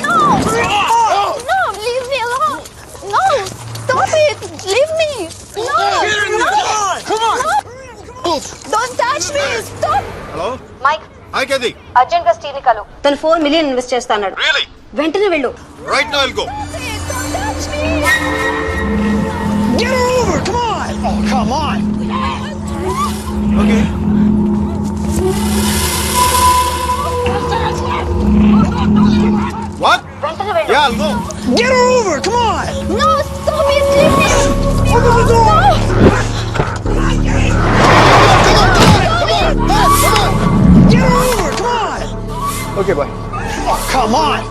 No, leave me alone. No, stop it. Leave me. No, no. Come on. No. Don't touch me. Stop. Hello Mike hi కేది urgent గా Steve ని కలు తను 4 million invest చేస్తాడు. Really వెంటనే వెళ్ళు. Right now will go Don't touch me. Get her over. Come on. Oh, come on. Okay what వెంటనే వెళ్ళు. Yeah will go Get her over. Come on. No, stop it. Leave me. Open the door. Get her over. Come on. Okay boy Oh, come on.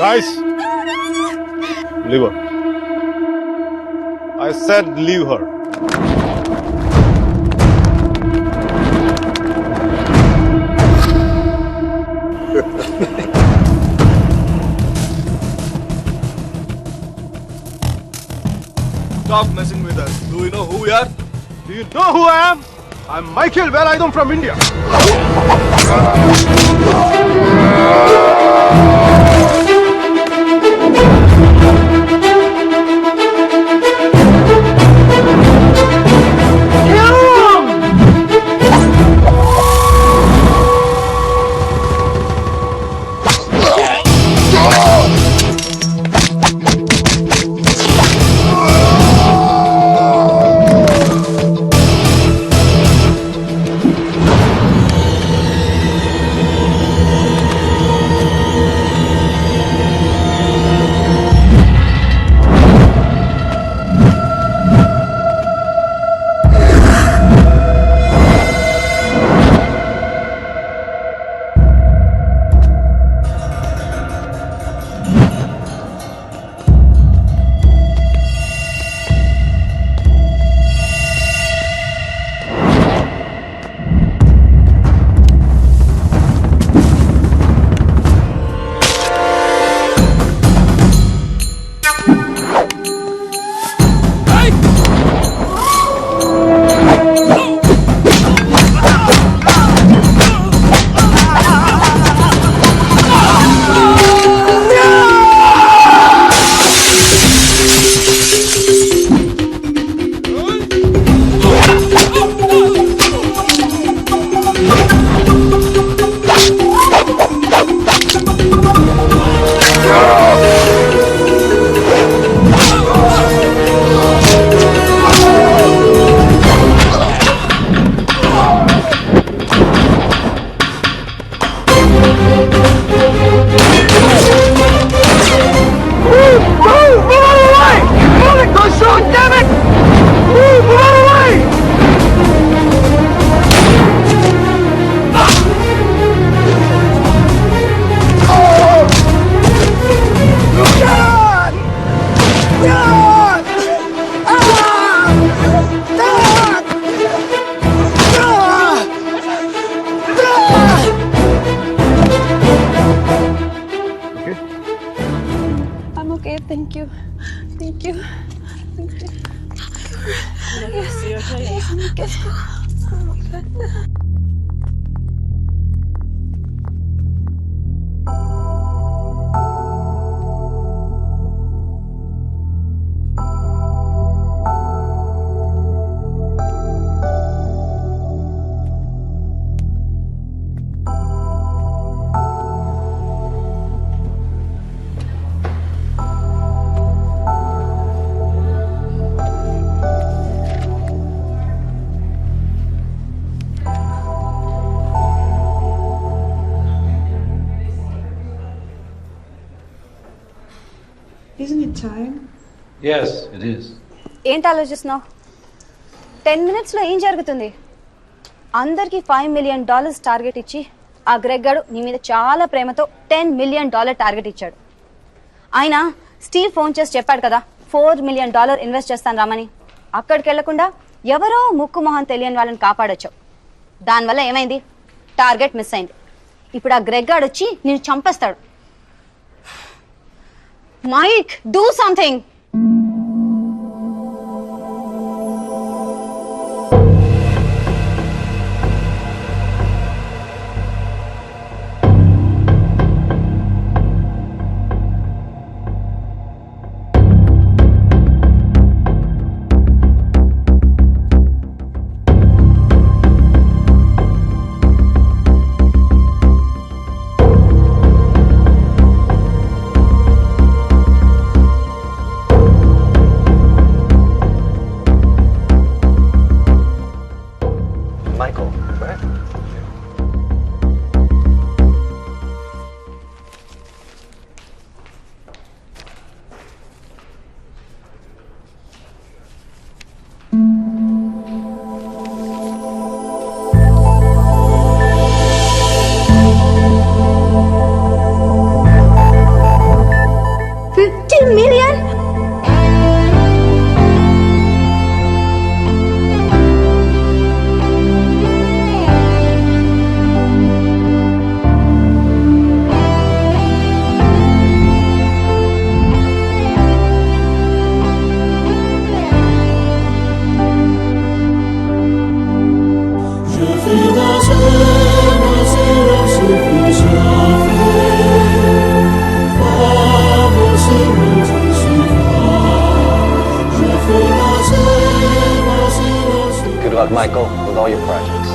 guys leave her I said leave her Stop messing with us. Do you know who we are? Do you know who I am? I'm Michael Velayudham from India. okay. Thank you. Thank you. Thank you. Yes. Yes. Oh my God. Isn't it time? Yes, it is. ఏంటి ఆలోచిస్తున్నావు? 10 minutesలో ఏం జరుగుతుంది? అందరికి $5 million target ఇచ్చి ఆ Greg గాడు నీ మీద చాలా ప్రేమతో $10 million టార్గెట్ ఇచ్చాడు. ఆయన స్టీవ్ ఫోన్ చేసి చెప్పాడు కదా $4 million ఇన్వెస్ట్ చేస్తాను రామని. అక్కడికి వెళ్లకుండా ఎవరో ముక్కు మొహం తెలియని వాళ్ళని కాపాడొచ్చావు. దానివల్ల ఏమైంది? టార్గెట్ మిస్ అయింది. ఇప్పుడు ఆ గ్రెగ్ గాడు వచ్చి నిన్ను చంపేస్తాడు. Mike, do something! Michael, where? $50 million? Good luck, Michael, with all your projects.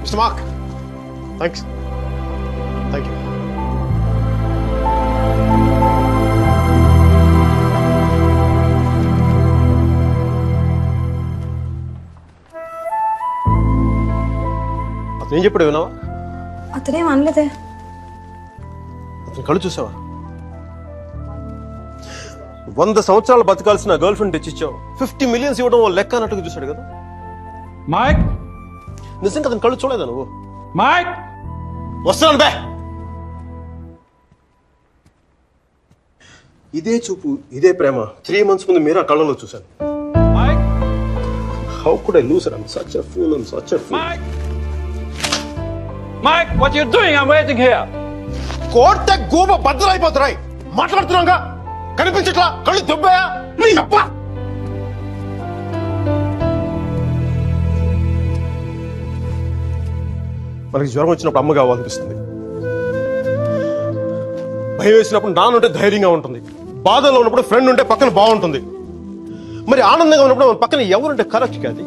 Mr. Mark, thanks. Thank you. అతను ఏం చెప్పాడు విన్నావా? అతనేం అనలేదే. అతను కళ్ళు చూసావా? 100 సంవత్సరాలు బతకాల్సిన గర్ల్ ఫ్రెండ్ తెచ్చిచ్చావు. 50 million ఇవ్వడం లెక్క అన్నట్టుగా చూశాడు కదా. Mike? నిజంగా అతను కళ్ళు చూడలేదా నువ్వు? Mike? వస్తున్నాను బే. ఇదే చూపు, ఇదే ప్రేమ 3 months ముందు మీరు ఆ కళ్ళలో చూశాను. Mike? How could I lose her? I'm such a fool. I'm such a fool. Mike? Mike, what are you doing? I'm waiting here. కోర్టే గోప బద్దలైపోతున్నాయి. మాట్లాడుతున్నాగా కనిపించట్లా? కళ్ళు దుబ్బాయా? నీ అబ్బా! మనకి జ్వరం వచ్చినప్పుడు అమ్మ కావాలనిపిస్తుంది. భయం వేసినప్పుడు నాన్నుంటే ధైర్యంగా ఉంటుంది. బాధలో ఉన్నప్పుడు ఫ్రెండ్ ఉంటే పక్కన బాగుంటుంది. మరి ఆనందంగా ఉన్నప్పుడు మన పక్కన ఎవరుంటే కరెక్ట్ కాదు.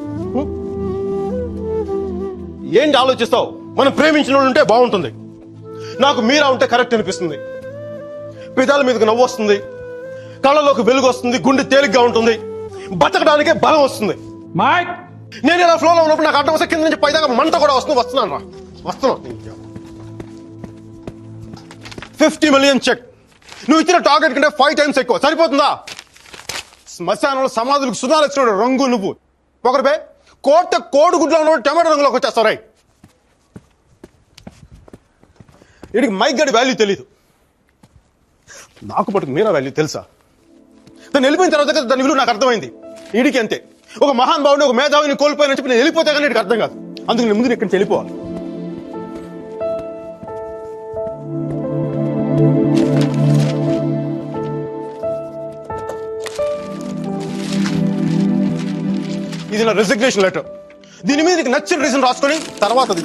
ఏంటి ఆలోచిస్తావు? మనం ప్రేమించిన వాళ్ళు ఉంటే బాగుంటుంది. నాకు మీరా ఉంటే కరెక్ట్ అనిపిస్తుంది. పెదాల మీదకి నవ్వు వస్తుంది, కళ్ళలోకి వెలుగు వస్తుంది, గుండె తేలిగ్గా ఉంటుంది, బతకడానికే బలం వస్తుంది. Mike? నేను ఇలా ఫ్లోలో ఉన్నప్పుడు నాకు అడ్డం వస్తే కింద నుంచి పైదాకా మంట కూడా వస్తున్నాను రా. వస్తున్నాను. 50 million చెక్. నువ్వు ఇచ్చిన టార్గెట్ కంటే 5 times ఎక్కువ. సరిపోతుందా? శ్మశానంలో సమాధులకు సుధాలు వచ్చినాడు రంగు నువ్వు. ఒకరిపై కోడిగుడ్లో ఉన్న టమాటో రంగులోకి వచ్చేస్తావు. రై వీడికి మైక్ గడి వాల్యూ తెలీదు. నాకు పట్టుకు మీరా వాల్యూ తెలుసా? తను వెళ్ళిపోయిన తర్వాత కదా దాని విలువ నాకు అర్థమైంది. వీడికి అంతే. ఒక మహాన్ భావుని, ఒక మేధావిని కోల్పోయినని చెప్పి నేను వెళ్ళిపోతే కానీ నీకు అర్థం కాదు. అందుకు నేను ముందు ఇక్కడి నుంచి వెళ్ళిపోవాలి. నా రెసిగ్నేషన్ లెటర్. దీని మీద నీకు నచ్చిన రీజన్ రాసుకొని తర్వాత అది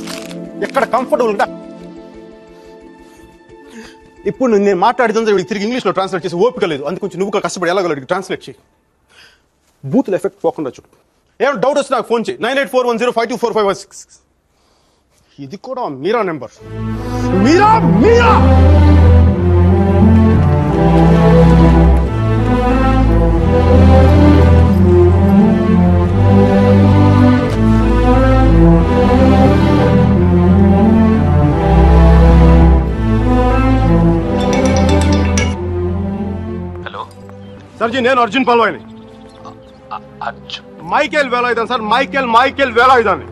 ఎక్కడ కంఫర్టబుల్ ఉంటే ఇప్పుడు నేను మాట్లాడితే తిరిగి ఇంగ్లీష్లో ట్రాన్స్లేట్ చేసి ఓపిక లేదు. అందుకు కొంచెం నువ్వు కష్టపడి ఎలాగో ట్రాన్స్లేట్ చేయి. బూతుల ఎఫెక్ట్ పోకుండా చూడు. ఏమైనా డౌట్ వస్తే నాకు ఫోన్ చేయి. 9841052455. ఇది కూడా మీరా నెంబర్. మీరా మీరా హలో సార్జీ, నేను అర్జున్ పల్వాయిని. మైకేల్ వేలాయుధాన్ సార్, మైకేల్ వేలాయుధాన్ని.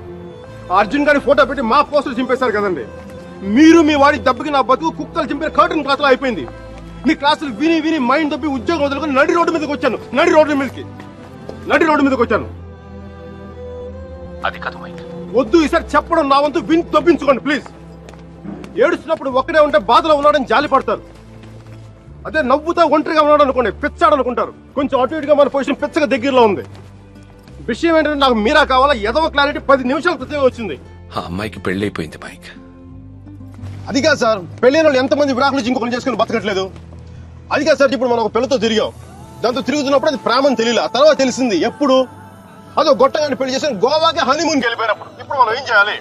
అర్జున్ గారి ఫోటో పెట్టి మా పోస్టర్ చింపేశారు కదండి. మీరు మీ వాడి దెబ్బకి నా బతుకు కుక్కలు చింపే కర్టన్ క్లాస్ అయిపోయింది. మీ క్లాసులు విని విని మైండ్ దబ్బి ఉద్యోగం వదులుకొని నడి రోడ్డు మీదకి వచ్చాను. నడి రోడ్డు మీదకి వచ్చాను. అది కాదు మైక్. వద్దు, ఈసారి చెప్పడం నా వంతు విని తప్పించుకోండి ప్లీజ్. ఏడుస్తున్నప్పుడు ఒక్కడే ఉంటే బాధలో ఉన్నాడని జాలి పడతారు. అదే నవ్వుతా ఒంటరిగా ఉన్నాడు అనుకోండి పిచ్చాడు అనుకుంటారు. కొంచెం అటు ఇటుగా మన పొజిషన్ పిచ్చగా దగ్గరలో ఉంది. విషయం ఏంటంటే నాకు మీరా కావాలా, ఎదవ క్లారిటీ 10 నిమిషాల క్రితమే వచ్చింది. ఆ అమ్మాయికి పెళ్ళైపోయింది మైక్. అది కాదు సార్, పెళ్ళైన వాళ్ళు ఎంతమంది విడాకులు ఇంకొకరు చేసుకుని బతకట్లేదు. అది కాదు సార్, ఇప్పుడు మనం ఒక పిల్లతో తిరిగాం. దాంతో తిరుగుతున్నప్పుడు అది ప్రేమని తెలియలే. ఆ తర్వాత తెలిసింది. ఎప్పుడు అదో గొట్టగాని పెళ్లి చేసి గోవాకి హనీమూన్కి వెళ్ళిపోయినప్పుడు. ఇప్పుడు మనం ఏం చేయాలి?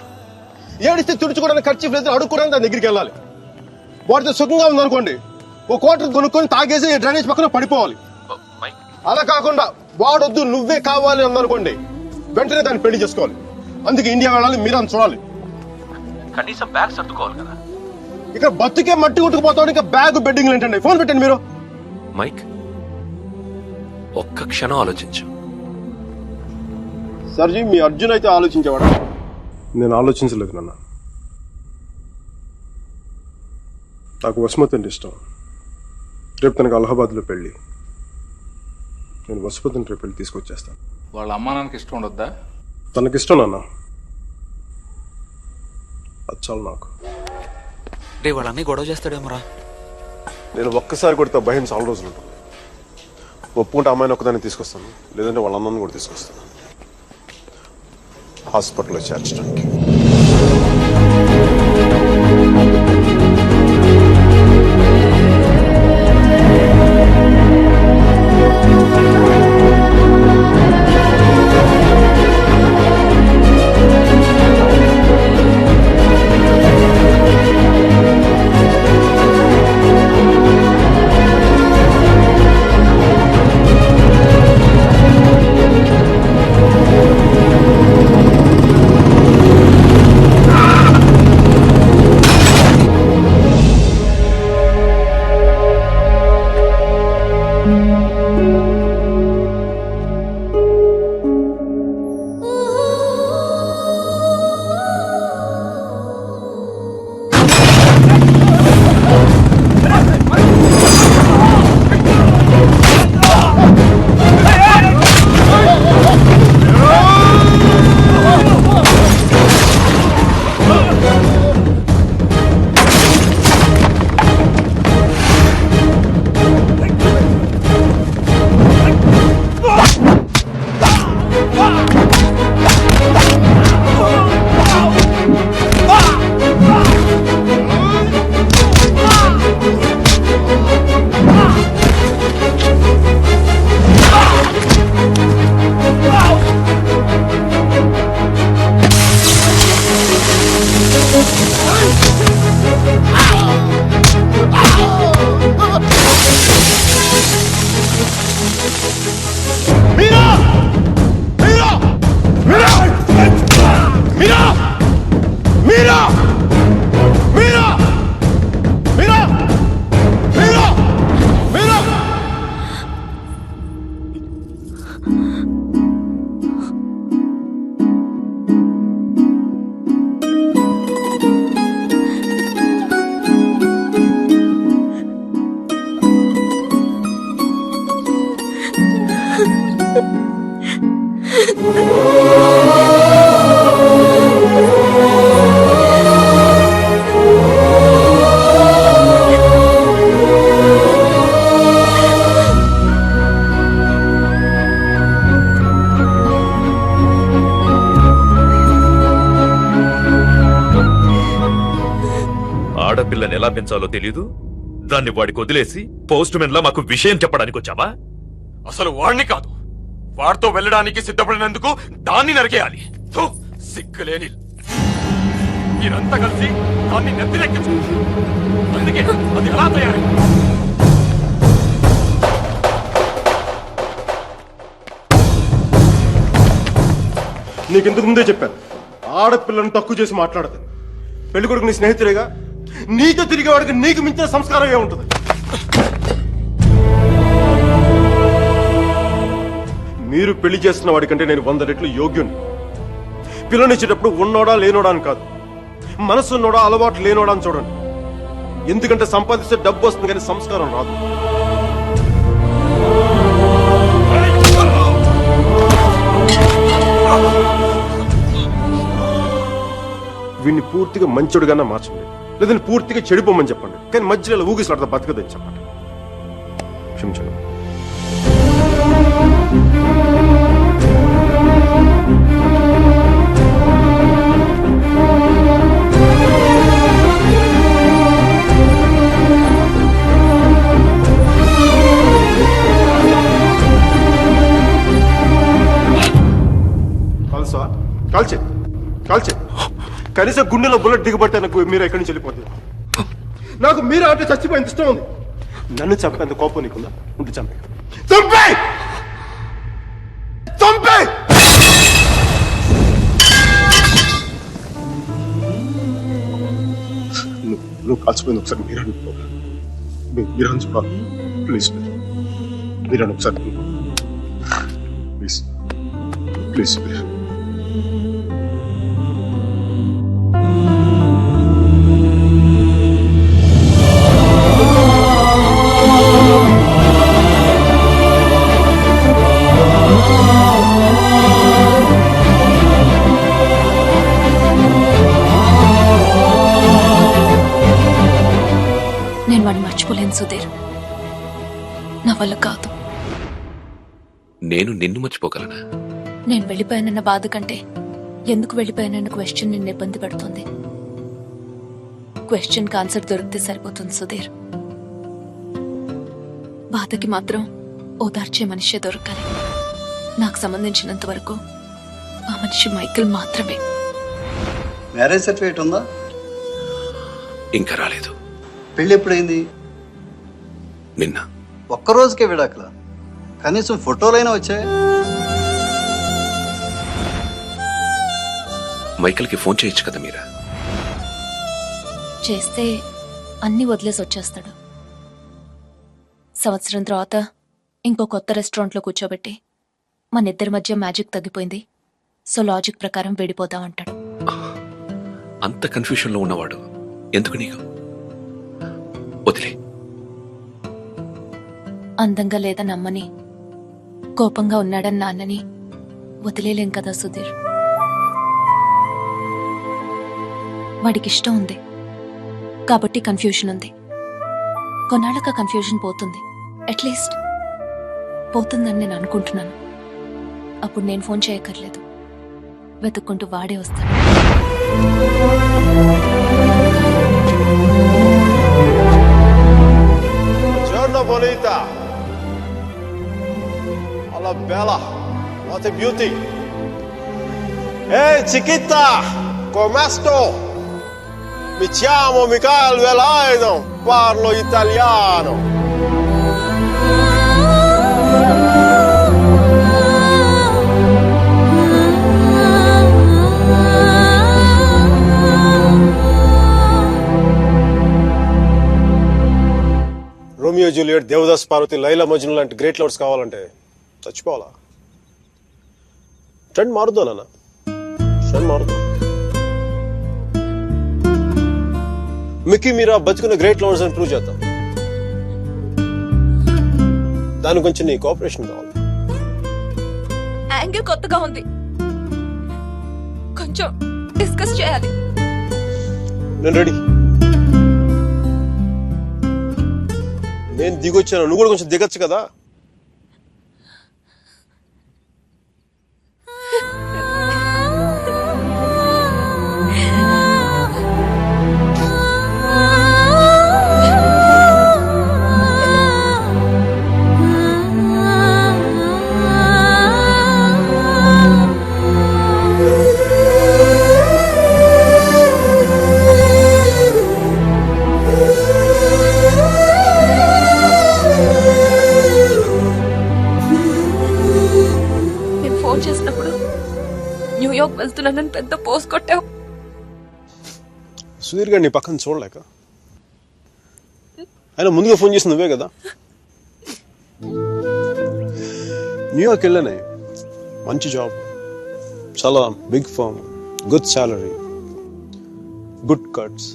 ఏడిస్తే తుడుచుకోవడానికి ఖర్చు లేదు, అడుక్కోవడానికి దాని దగ్గరికి వెళ్ళాలి. వాటితో సుఖంగా ఉందనుకోండి, ఒక కోటర్ కొనుక్కొని తాగేసి డ్రైనేజ్ పక్కన పడిపోవాలి. మైక్ అలా కాకుండా వాడొద్దు నువ్వే కావాలి అందనుకోండి, వెంటనే దాన్ని పెళ్లి చేసుకోవాలి. అందుకే ఇండియా వెళ్ళాలి, మీరా చూడాలి. కనీసం బ్యాగ్ సర్దుకోవాలి కదా. ఇక్కడ బతుకే మట్టి కొట్టుకుపోతాడు, ఇంకా బ్యాగ్ బెడ్డింగ్ ఏంటండి? ఫోన్ పెట్టండి మీరు. మైక్ ఒక్క క్షణం ఆలోచించు. సర్జీ, మీ అర్జున్ అయితే ఆలోచించేవాడా? నేను ఆలోచించలేదు నాన్న. నాకు వసుమతి అంటే ఇష్టం. రేపు తనకు అలహాబాద్లో పెళ్లి. నేను వసుమతిని రేపు పెళ్లి తీసుకొచ్చేస్తాను. వాళ్ళ అమ్మా నాన్నకి ఇష్టం ఉండొద్దా? తనకిష్టం నాన్న, అది చాలు నాకు. రే వాళ్ళన్నీ గొడవ చేస్తాడేమోరా. నేను ఒక్కసారి కొడితే భయం చాలా రోజులు ఉంటుంది. ఒప్పుకుంటే అమ్మాయిని ఒక్కదాన్ని తీసుకొస్తాను, లేదంటే వాళ్ళ అమ్మని కూడా తీసుకొస్తాను హాస్పిటల్లో చేర్చడానికి. ఆడపిల్లని ఎలా పెంచాలో తెలీదు, దాన్ని వాడికి వదిలేసి పోస్ట్ మెన్ లా మాకు విషయం చెప్పడానికి వచ్చావా? అసలు వాడిని కాదు, వాడితో వెళ్ళడానికి సిద్ధపడినందుకు దాన్ని నరికేయాలి. థు, సిగ్గులేని మీరంతా కలిసి దాన్ని నెత్తినెక్కించు. అందుకే అది ఎలా తయారు? నీకెందుకు ముందే చెప్పాను, ఆడపిల్లని తక్కువ చేసి మాట్లాడదు. పెళ్లి కొడుకు నీ స్నేహితుడిగా, నీతో తిరిగేవాడికి నీకు మించిన సంస్కారం ఏముంటుంది? మీరు పెళ్లి చేస్తున్న వాడికంటే నేను 100 రెట్లు యోగ్యుని. పిల్లనిచ్చేటప్పుడు ఉన్నోడా లేనోడా అని కాదు, మనసున్నోడా అలవాటు లేనోడా అని చూడండి. ఎందుకంటే సంపాదిస్తే డబ్బు వస్తుంది కానీ సంస్కారం రాదు. వీడిని పూర్తిగా మంచోడుగానే మార్చండి, లేదని పూర్తిగా చెడిపోమని చెప్పండి. కానీ మధ్యలో ఊగిసలాడతా బతకదని చెప్పండి. క్షమించండి. కాల్చే కాల్చే కనీసం గుండెలో బుల్లెట్ దిగబట్టే నాకు మీరు ఎక్కడి నుంచి వెళ్ళిపోతుంది. నాకు మీరు అంటే చచ్చిపోయింది ఇష్టం ఉంది. నన్ను చంపేంత కోపం నీకుందా? ఉంటే చంపే చంపే చంపే. నువ్వు కాల్చిపోయింది ఒకసారి మీరని చూడాలి. ప్లీజ్ మీరని ఒకసారి ప్లీజ్ ప్లీజ్ ప్లీజ్. నేను వాడిని మర్చిపోలేను సుధీర్, నా వల్ల కాదు. నేను నిన్ను మర్చిపోగలనా? నేను వెళ్ళిపోయానన్న బాధ కంటే ఎందుకు వెళ్ళిపోయానన్న క్వశ్చన్ నిన్ను ఇబ్బంది పెడుతుంది. క్వశ్చన్ ఆన్సర్ దొరికితే సరిపోతుంది సుధీర్. బాధకి మాత్రం ఓదార్చే మనిషే దొరకాలి. నాకు సంబంధించినంత వరకు ఆ మనిషి మైకిల్ మాత్రమే. మ్యారేజ్ సర్టిఫికేట్ ఉందా? ఇంకా రాలేదు. పెళ్లి ఎప్పుడైంది? నిన్న. ఒక్కరోజుకే విడాకులా? కనీసం ఫోటోలైనా వచ్చాయి? మైకిల్కి ఫోన్ చేయొచ్చు కదా మీరా? చేస్తే అన్ని వదిలేసి వచ్చేస్తాడు. సంవత్సరం తర్వాత ఇంకో కొత్త రెస్టారెంట్లో కూర్చోబెట్టి మన ఇద్దరి మధ్య మ్యాజిక్ తగ్గిపోయింది, సో లాజిక్ ప్రకారం విడిపోదాం అంటాడు. అంత కన్ఫ్యూషన్ లో ఉన్నవాడు ఎందుకు నీకు? వదిలే. అందంగా లేదని అమ్మని, కోపంగా ఉన్నాడని నాన్నని వదిలేలేం కదా సుధీర్. వాడికి ఇష్టం ఉంది కాబట్టి కన్ఫ్యూషన్ ఉంది. కొన్నాళ్ళక కన్ఫ్యూషన్ పోతుంది, అట్లీస్ట్ పోతుందని నేను అనుకుంటున్నాను. అప్పుడు నేను ఫోన్ చేయక్కర్లేదు, వెతుక్కుంటూ వాడే వస్తాడు. Giorno bonita. Alla bella. What a beauty. Ehi chiquita, come sto? Mi chiamo Michael Velaino, parlo italiano. Romeo Juliet, Devdas Parvati, Laila Majnu లాంటి గ్రేట్ లవర్స్ కావాలంటే చచ్చిపోవాలా? ట్రెండ్ మారుద్దా నాన్న, ట్రెండ్ మారుద్దాం. మిక్కీ మీరా బతుకున్న గ్రేట్ లవర్స్ అని ప్రూవ్ చేద్దాం. దాని గురించి నీ కోఆపరేషన్ కావాలి. యాంగిల్ కొత్తగా ఉంది, కొంచెం డిస్కస్ చేయాలి. నేను రెడీ. నేను దిగొచ్చాను, నువ్వు కూడా కొంచెం దిగచ్చు కదా. చేస్తానని పెద్ద పోస్ కొట్టావు. సుధీర్ గారు నీ పక్కన చూడలేక ఆయన ముందుగా ఫోన్ చేసి నువ్వే కదా. న్యూయార్క్ వెళ్ళానే, మంచి జాబ్, చాలా big firm, good salary, good cuts.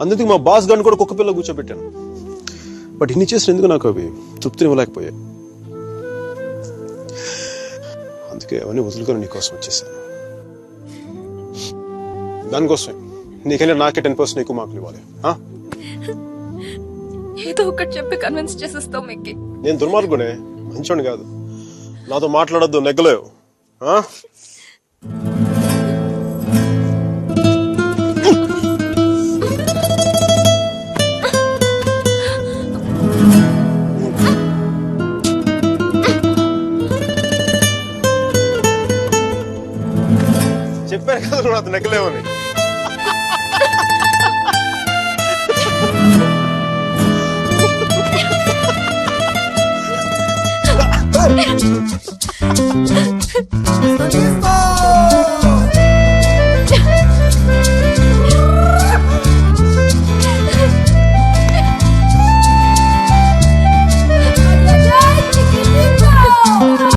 అందుకే మా బాస్ గారిని కూడా కుక్క పిల్ల కూర్చోబెట్టాను. బట్ ఇన్ని చేసిన ఎందుకు నాకు అవి తృప్తినివ్వలేకపోయాయి. అందుకే అవన్నీ వదులుకొని నీకోసం వచ్చేసాను. దానికోసమే నీకెళ్ళి నాకే 10% ఎక్కువ మార్కులు ఇవ్వాలి. ఏదో ఒకటి చెప్పి కన్విన్స్ చేసేస్తావు మిక్కి. నేను దుర్మార్గునే, మంచోని కాదు. నాతో మాట్లాడొద్దు, నెగ్గలేవు. చెప్పాను కదా నువ్వు నాతో నెగ్గలేవని. Stop!